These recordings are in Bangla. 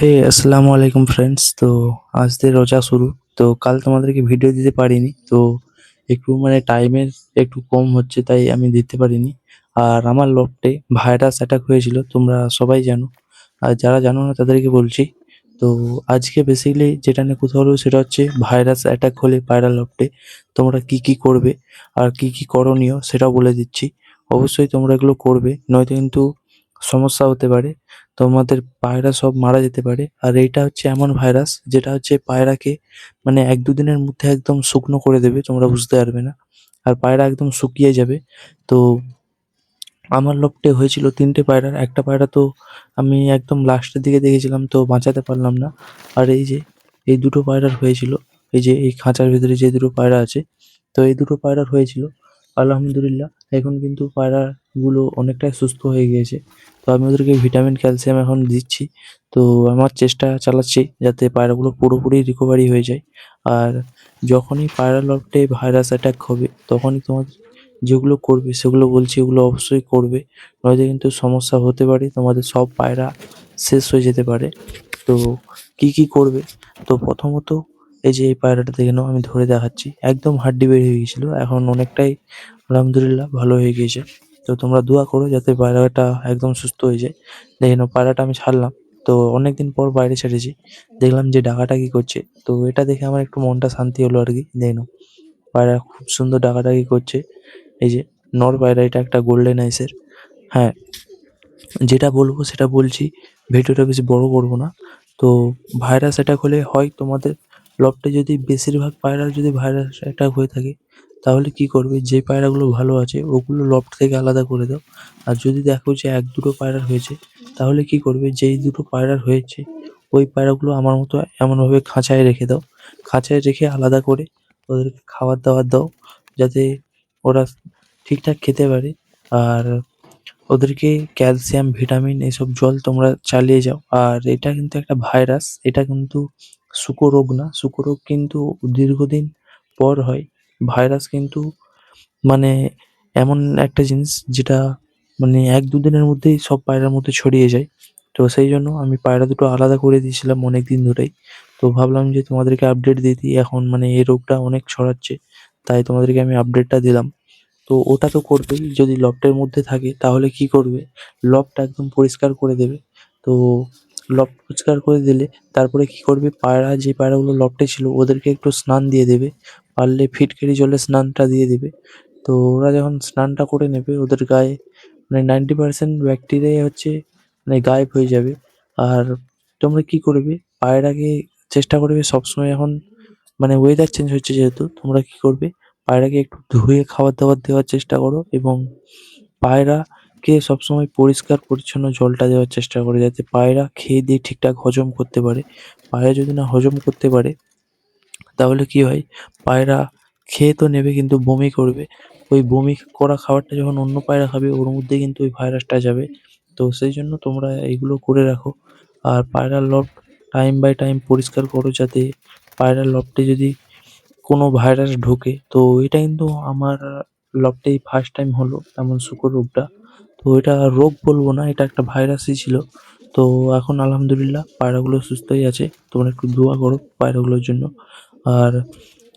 হে আসসালামু আলাইকুম ফ্রেন্ডস। তো আজ দিয়ে রোজা শুরু। তো কাল তোমাদেরকে ভিডিও দিতে পারিনি, তো একটু মানে টাইমের একটু কম হচ্ছে তাই আমি দিতে পারিনি। আর আমার লফটে ভাইরাস অ্যাটাক হয়েছিল, তোমরা সবাই জানো। আর যারা জানো না তাদেরকে বলছি। তো আজকে বেসিক্যালি যেটা নিয়ে কথা বলবো সেটা হচ্ছে ভাইরাস অ্যাটাক হলে ভাইরাল লফটে তোমরা কি কি করবে আর কি কি করণীয় সেটাও বলে দিচ্ছি। অবশ্যই তোমরা এগুলো করবে, নয়তো কিন্তু সমস্যা হতে পারে, তোমাদের পায়রা সব মারা যেতে পারে। আর এইটা হচ্ছে এমন ভাইরাস যেটা হচ্ছে পায়রাকে মানে ১-২ দিনের মধ্যে একদম শুকনো করে দেবে, তোমরা বুঝতে পারবে না। আর পায়রা একদম শুকিয়ে যাবে। তো আমার লফটে হয়েছিল ৩টে পায়রার, একটা পায়রা তো আমি একদম লাস্টের দিকে দেখেছিলাম তো বাঁচাতে পারলাম না। আর এই যে এই দুটো পায়রার হয়েছিল, এই যে এই খাঁচার ভিতরে যে দুটো পায়রা আছে, তো এই দুটো পায়রার হয়েছিল। আলহামদুলিল্লাহ এখন কিন্তু পায়রাগুলো অনেকটাই সুস্থ হয়ে গিয়েছে। তো আমি ওদেরকে ভিটামিন ক্যালসিয়াম এখন দিচ্ছি। তো আমার চেষ্টা চালাচ্ছি যাতে পায়রাগুলো পুরোপুরি রিকভারি হয়ে যায়। আর যখনই পায়রা লফটে ভাইরাস অ্যাটাক হবে তখনই তোমাদের যেগুলো করবে সেগুলো বলছি, ওগুলো অবশ্যই করবে। নয়তো কিন্তু সমস্যা হতে পারে, তোমাদের সব পায়রা শেষ হয়ে যেতে পারে। তো কি কি করবে? তো প্রথমত এই যে এই পায়রাটা দেখে নাও, আমি ধরে দেখাচ্ছি, একদম হাড্ডি বের হয়ে গেছিল, এখন অনেকটাই আলহামদুলিল্লাহ ভালো হয়ে গিয়েছে। তো তোমরা দোয়া করো যাতে পায়রাটা একদম সুস্থ হয়ে যায়। দেখে নাও পায়রাটা আমি ছাড়লাম, তো অনেকদিন পর বাইরে ছেড়েছি, দেখলাম যে ডাকাডাকি করছে। তো এটা দেখে আমার একটু মনটা শান্তি হলো আর কি। দেখে নাও পায়রা খুব সুন্দর ডাকাডাকি করছে। এই যে নর পায়রা, এটা একটা গোল্ডেন আইসের। হ্যাঁ, যেটা বলবো সেটা বলছি, ভিডিওটা বেশি বড় করব না। তো ভাইরাস অ্যাটাক হলে হয় তোমাদের লফটে যদি বেশিরভাগ পায়রার যদি ভাইরাস অ্যাটাক হয়ে থাকে, তাহলে কি করবে, যে পায়রাগুলো ভালো আছে ওগুলো লফট থেকে আলাদা করে দাও। আর যদি দেখো যে ১-২টো পায়রার হয়েছে, তাহলে কি করবে, যেই দুটো পায়রার হয়েছে ওই পায়রাগুলো আমার মতো এমনভাবে খাঁচায় রেখে দাও। খাঁচায় রেখে আলাদা করে ওদেরকে খাবার-দাবার দাও, যাতে ওরা ঠিকঠাক খেতে পারে। আর ওদেরকে ক্যালসিয়াম, ভিটামিন এসব জল তোমরা চালিয়ে যাও। আর এটা কিন্তু একটা ভাইরাস, এটা কিন্তু শুকরোগ না। শুকরোগ কিন্তু দীর্ঘদিন পর হয়। ভাইরাস কিন্তু মানে এমন একটা জিনিস যেটা মানে ১-২ দিনের মধ্যেই সব পায়রার মধ্যে ছড়িয়ে যায়। তো সেই জন্য আমি পায়রা দুটো আলাদা করে দিয়েছিলাম অনেকদিন ধরেই। তো ভাবলাম যে তোমাদেরকে আপডেট দিয়ে দিই, এখন মানে এই রোগটা অনেক ছড়াচ্ছে, তাই তোমাদেরকে আমি আপডেটটা দিলাম। তো ওটা তো করবেই, যদি লফটের মধ্যে থাকে তাহলে কি করবে, লফট একদম পরিষ্কার করে দেবে। তো লফট পরিষ্কার করে দিলে তারপরে কি করবে, পায়রা যে পায়রাগুলো লফটে ছিল ওদেরকে একটু স্নান দিয়ে দেবে, পারলে ফিটকিরি জলে স্নানটা দিয়ে দেবে। তো ওরা যখন স্নানটা করে নেবে ওদের গায়ে মানে 90% ব্যাকটেরিয়া হচ্ছে মানে গায়েব হয়ে যাবে। আর তোমরা কি করবে, পায়রাকে চেষ্টা করবে সবসময়, এখন মানে ওয়েদার চেঞ্জ হচ্ছে যেহেতু, তোমরা কি করবে, পায়রাকে একটু ধুয়ে খাবার-দাবার দেওয়ার চেষ্টা করো। এবং পায়রাকে সবসময় পরিষ্কার পরিচ্ছন্ন জলটা দেওয়ার চেষ্টা করো, যাতে পায়রা খেয়ে দিয়ে ঠিকঠাক হজম করতে পারে। পায়রা যদি না হজম করতে পারে তাহলে কি হয়, পায়রা খেয়ে তো নেবে কিন্তু বমি করবে। ওই বমি করা খাবারটা যখন অন্য পায়রা খাবে ওর মধ্যে কিন্তু ওই ভাইরাসটা যাবে। তো সেই জন্য তোমরা এইগুলো করে রাখো। আর পায়রার লফট টাইম বাই টাইম পরিষ্কার করো, যাতে পায়রার লফটে যদি কোনো ভাইরাস ঢোকে। তো এটা কিন্তু আমার লফটেই ফার্স্ট টাইম হলো এমন শুকর রোগটা। তো এটা রোগ বলবো না, এটা একটা ভাইরাসই ছিল। তো এখন আলহামদুলিল্লাহ পায়রাগুলো সুস্থই আছে। তোমরা একটু দোয়া করো পায়রাগুলোর জন্য। আর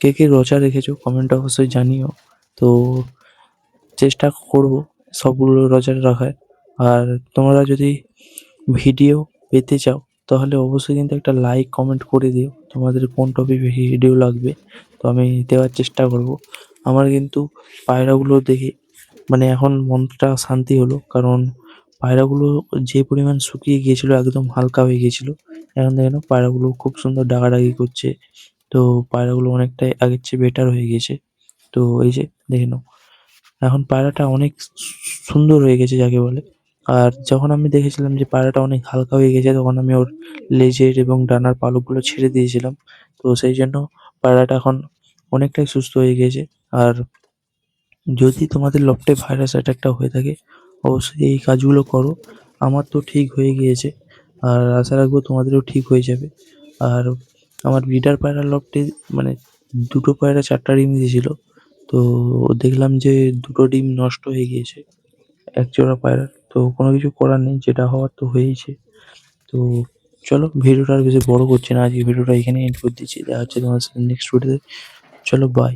কে কে রোজা রেখেছো কমেন্টে অবশ্যই জানিও। তো চেষ্টা করব সবগুলো রোজা রাখার। আর তোমরা যদি ভিডিও পেতে চাও তাহলে অবশ্যই কিন্তু একটা লাইক কমেন্ট করে দিও তোমাদের কোন টপিকে ভিডিও লাগবে, তো আমি দেওয়ার চেষ্টা করব। আমার কিন্তু পায়রাগুলো দেখে মানে এখন মনটা শান্তি হলো, কারণ পায়রাগুলো যে পরিমাণ শুকিয়ে গিয়েছিল একদম হালকা হয়ে গিয়েছিল, এখন দেখে নাও পায়রাগুলো খুব সুন্দর ডাকাডাকি করছে। তো পায়রাগুলো অনেকটাই আগের চেয়ে বেটার হয়ে গেছে। তো এই যে দেখে নাও এখন পায়রাটা অনেক সুন্দর হয়ে গেছে যাকে বলে। আর যখন আমি দেখেছিলাম যে পায়রাটা অনেক হালকা হয়ে গেছে তখন আমি ওর লেজের এবং ডানার পালকগুলো ছেড়ে দিয়েছিলাম। তো সেই জন্য পায়রাটা এখন অনেকটাই সুস্থ হয়ে গিয়েছে। আর যদি তোমাদের লফটে ভাইরাস অ্যাটাকটা হয়ে থাকে অবশ্যই এই কাজগুলো করো। আমার তো ঠিক হয়ে গিয়েছে, আর আশা রাখবো তোমাদেরও ঠিক হয়ে যাবে। আর আমার ব্রিডার পায়রা লফটে মানে দুটো পায়রা 4টা ডিম দিয়েছিল। তো দেখলাম যে দুটো ডিম নষ্ট হয়ে গিয়েছে এক জোড়া পায়রার। তো কোনো কিছু করার নেই, যেটা হওয়ার তো হয়েইছে। তো চলো ভিডিওটা আর বেশি বড় করছি না, আজকে ভিডিওটা এখানেই এন্ড করে দিচ্ছি। দেখা হচ্ছে তোমার সাথে নেক্সট ভিডিওতে। চলো বাই।